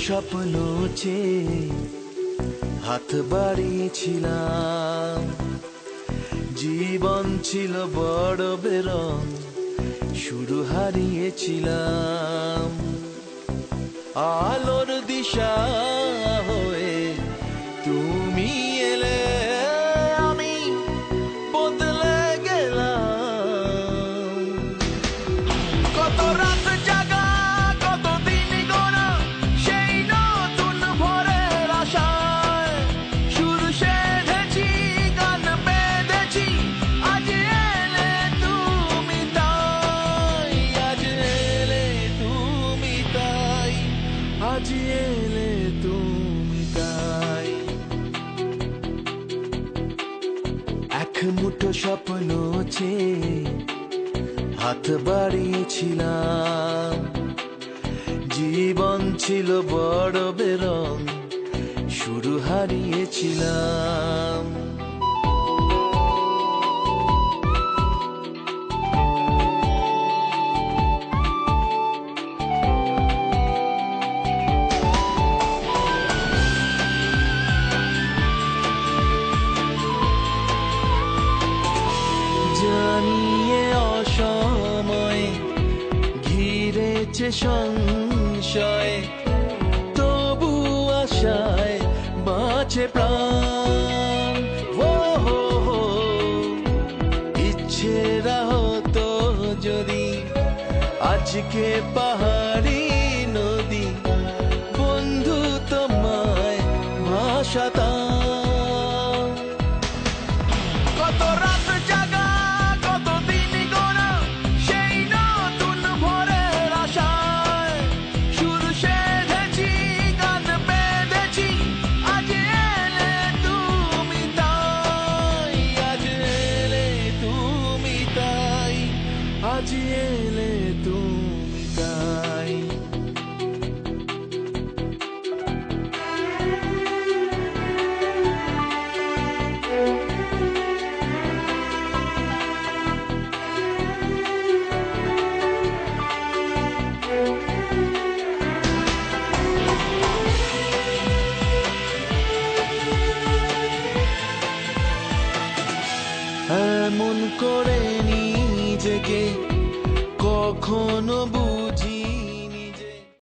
স্বপ্ন চেয়ে হাত বাড়িয়েছিলাম। জীবন ছিল বড় বেরং, শুরু হারিয়েছিলাম। আলোর দিশা হয়ে তুমি এলে, আমি বদলে গেলাম। কত রাত জাগা, কত দিন গোনা, সেই নতুন ভোরের আশায় সুর সেধেছি, গান বেঁধেছি। আজ এলে তুমি তাই, আজ এলে তুমি তাই, আজ এলে তুমি তাই। এক মুঠো স্বপ্ন চেয়ে হাত বাড়িয়েছিলাম। জীবন ছিল বড় বেরং, শুরু হারিয়েছিলাম। জানিয়ে অসময়ে ঘিরেছে সংশয়, তবু আশায় বাঁচে প্রাণ। ও হো হো, ইচ্ছেরা হতো যদি আজকে পাহাড়ি নদী, বন্ধু তোমায় ভাসাতাম। কত রাত জাগা, কত দিন গোনা, সেই নতুন ভোরের আশায় সুর সেধেছি, গান বেঁধেছি। আজ এলে তুমি তাই, আজ এলে তুমি তাই, আজ এলে তুমি তাই। এমন করে নিজেকে কখনো